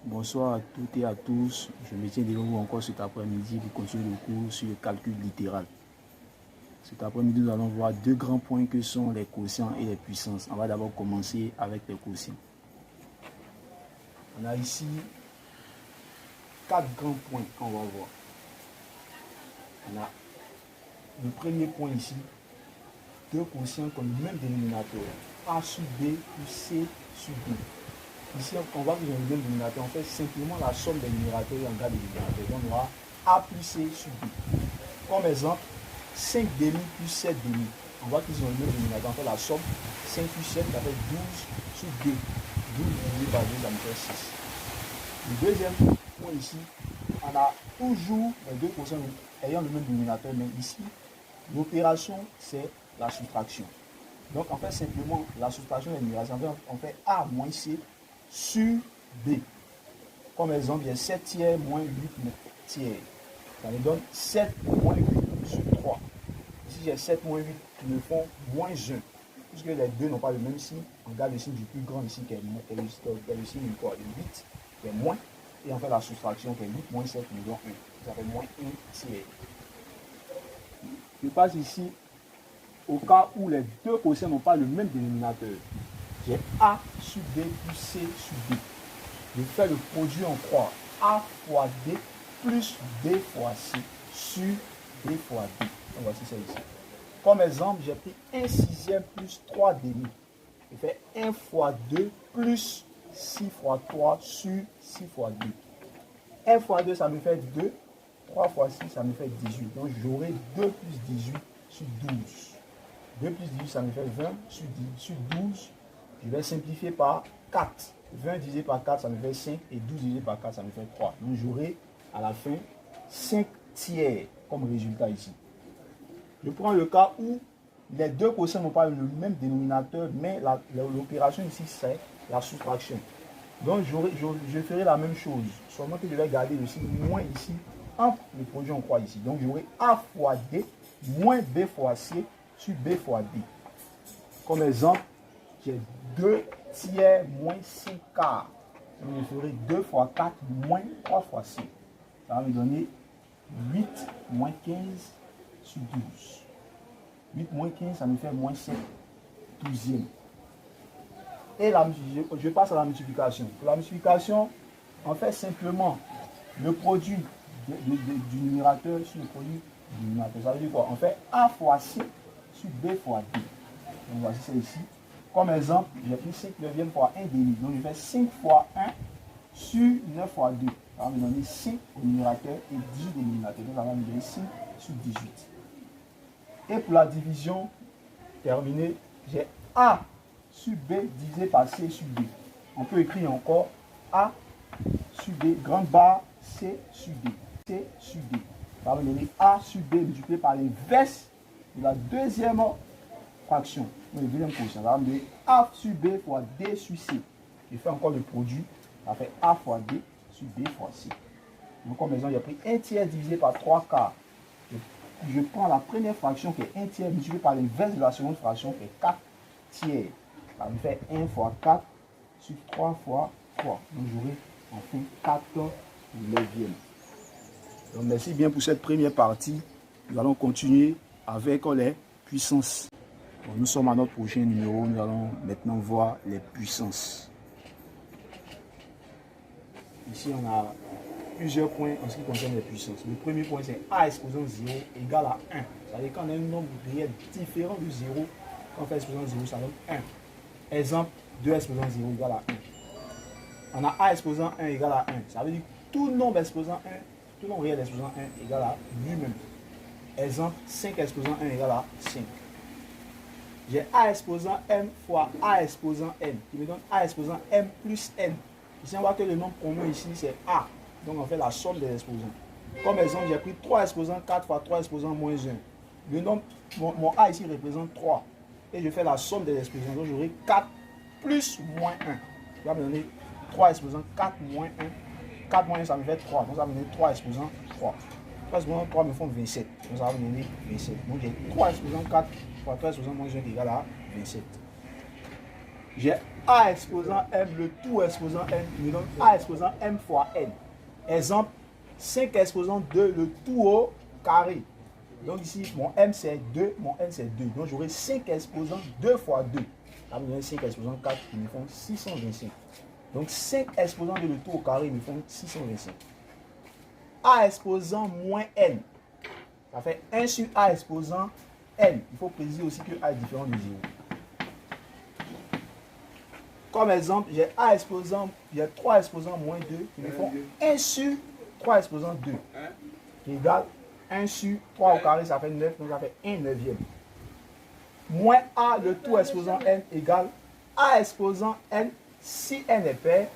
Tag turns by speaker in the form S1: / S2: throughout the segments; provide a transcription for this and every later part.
S1: Bonsoir à toutes et à tous. Je me tiens devant vous encore cet après-midi pour continuer le cours sur le calcul littéral. Cet après-midi, nous allons voir deux grands points que sont les quotients et les puissances. On va d'abord commencer avec les quotients. On a ici quatre grands points qu'on va voir. On a le premier point ici, deux quotients qui ont le même dénominateur, A sur B plus C sur D. Ici, on voit qu'ils ont le même dénominateur. On fait simplement la somme des numérateurs et en garde des numérateurs. Donc, on aura A plus C sur B. Comme exemple, 5 demi plus 7 demi. On voit qu'ils ont le même dénominateur. On fait la somme. 5 plus 7, ça fait 12 sur D. 12 divisé par 2, ça me fait 6. Le deuxième point ici, on a toujours les deux quotients ayant le même dénominateur. Mais ici, l'opération, c'est la soustraction. Donc, on fait simplement la soustraction des numérateurs. On fait A moins C sur B. Comme exemple, il y a 7 tiers moins 8 tiers. Ça me donne 7 moins 8 sur 3. Ici, j'ai 7 moins 8 qui me font moins 1. Puisque les deux n'ont pas le même signe, on garde le signe du plus grand ici qui est le signe du quoi, le 8 qui est moins. Et on fait la soustraction qui est 8 moins 7 qui me donne 1. Ça fait moins 1 tiers. Je passe ici au cas où les deux quotients n'ont pas le même dénominateur. J'ai A sur B plus C sur D. Je fais le produit en croix. A fois D plus B fois C sur D fois D. Donc voici ça ici. Comme exemple, j'ai pris 1 sixième plus 3 demi. Je fais 1 fois 2 plus 6 fois 3 sur 6 fois 2. 1 fois 2, ça me fait 2. 3 fois 6, ça me fait 18. Donc j'aurai 2 plus 18 sur 12. 2 plus 18, ça me fait 20 sur 12. Je vais simplifier par 4. 20 divisé par 4, ça me fait 5. Et 12 divisé par 4, ça me fait 3. Donc j'aurai à la fin 5 tiers comme résultat ici. Je prends le cas où les deux quotients n'ont pas le même dénominateur, mais l'opération ici, c'est la soustraction. Donc je ferai la même chose, seulement que je vais garder le signe moins ici, entre le produit en croix ici. Donc j'aurai A fois D moins B fois C sur B fois D. Comme exemple, j'ai 2 tiers moins 5 quarts. Donc je ferai 2 fois 4 moins 3 fois 5. Ça va me donner 8 moins 15 sur 12. 8 moins 15, ça me fait moins 5 douzième. Et je passe à la multiplication. Pour la multiplication, on fait simplement le produit du numérateur sur le produit du numérateur. Ça veut dire quoi? On fait A fois C sur B fois D. Donc voici ça ici. Comme exemple, j'ai pris 5 neuvième fois 1 demi. Donc je fais 5 fois 1 sur 9 fois 2. Ça va me donner 5 au numérateur et 10 au dénominateur. Donc ça va me donner 5 sur 18. Et pour la division terminée, j'ai A sur B divisé par C sur D. On peut écrire encore A sur B, grande barre C sur D. C sur D. Ça va me donner A sur B multiplié par l'inverse de la deuxième fraction. Le deuxième quotient. Ça va me donner A sur B fois D sur C. Je fais encore le produit. Ça fait A fois D sur D fois C. Donc comme exemple, j'ai pris 1 tiers divisé par 3 quarts. Je prends la première fraction qui est 1 tiers multiplié par l'inverse de la seconde fraction qui est 4 tiers. Ça me fait 1 fois 4 sur 3 fois 3. Donc j'aurai enfin 4 neuvièmes. Donc merci bien pour cette première partie. Nous allons continuer avec les puissances. Bon, nous sommes à notre prochain numéro. Nous allons maintenant voir les puissances. Ici on a plusieurs points en ce qui concerne les puissances. Le premier point, c'est A exposant 0 égale à 1. C'est-à-dire quand on a un nombre réel différent de 0, quand on fait exposant 0, ça donne 1. Exemple, 2 exposant 0 égale à 1. On a A exposant 1 égale à 1. Ça veut dire que tout nombre exposant 1, tout nombre réel exposant 1 égale à lui-même. Exemple, 5 exposant 1 égale à 5. J'ai A exposant M fois A exposant N, qui me donne A exposant M plus N. Ici, on voit que le nombre commun ici, c'est A. Donc, on fait la somme des exposants. Comme exemple, j'ai pris 3 exposants 4 fois 3 exposants moins 1. Le nombre, mon A ici représente 3. Et je fais la somme des exposants. Donc, j'aurai 4 plus moins 1. Ça va me donner 3 exposants 4 moins 1. 4 moins 1, ça me fait 3. Donc, ça va me donner 3 exposants 3. 3 exposants 3 me font 27. Donc, ça va me donner 27. Donc, j'ai 3 exposants 4 fois 3 exposants moins 1 égale à 27. j'ai A exposant M, le tout exposant M, me donne A exposant M fois N. Exemple, 5 exposant 2, le tout au carré. Donc ici, mon M c'est 2, mon N c'est 2. Donc j'aurai 5 exposants 2 fois 2. Ça me donne 5 exposants 4 qui me font 625. Donc 5 exposants de le tout au carré me font 625. A exposant moins N. Ça fait 1 sur A exposant N. Il faut préciser aussi que A est différent de 0. Comme exemple, j'ai A exposant, j'ai 3 exposants moins 2 qui me font 1 sur 3 exposant 2. Qui égale 1 sur 3 au carré, ça fait 9, donc ça fait 1 neuvième. Moins A, le tout exposant N égale A exposant N si N est pair,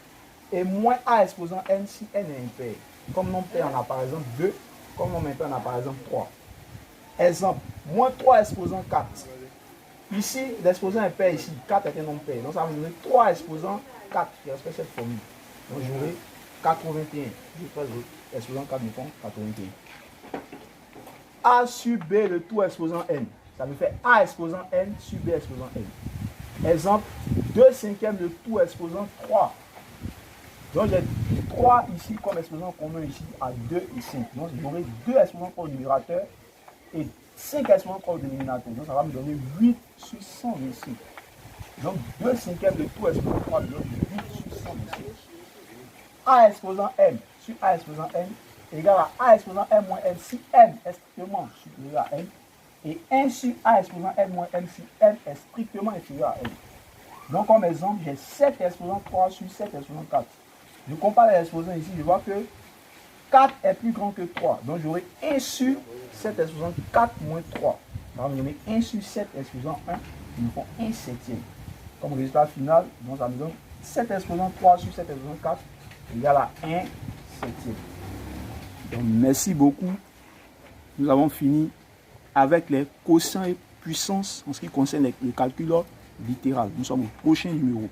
S1: et moins A exposant N si N est impair. Comme nombre pair, on a par exemple 2, comme nombre impair, on a par exemple 3. Exemple, moins 3 exposant 4. Ici, l'exposant impair ici, 4 est un nombre pair. Donc ça va me donner 3 exposant 4, qui respecte cette formule. Donc j'aurai 81. Je fais l'exposant 4 me font 81. A sur B, le tout exposant N. Ça me fait A exposant N sur B exposant N. Exemple, 2 cinquièmes de tout exposant 3. Donc j'ai 3 ici comme exposant commun ici à 2 et 5. Donc j'aurai 2 exposants au numérateur et 5 exposants au dénominateur. Donc ça va me donner 8 sur 125. Donc 2 cinquièmes de tout exposant 3 me donne 8 sur 125. A exposant M sur A exposant N égale à A exposant M moins N si M est strictement supérieur à N. Et 1 sur A exposant M moins N si M est strictement inférieur à N. Donc comme exemple, j'ai 7 exposant 3 sur 7 exposant 4. Je compare les exposants ici, je vois que 4 est plus grand que 3. Donc j'aurai 1 sur 7 exposant 4 moins 3. Donc je mets 1 sur 7 exposant 1, ils me font 1 septième. Comme résultat final, donc ça me donne 7 exposant 3 sur 7 exposant 4 égale à 1 septième. Donc merci beaucoup. Nous avons fini avec les quotients et puissances en ce qui concerne le calcul littéral. Nous sommes au prochain numéro.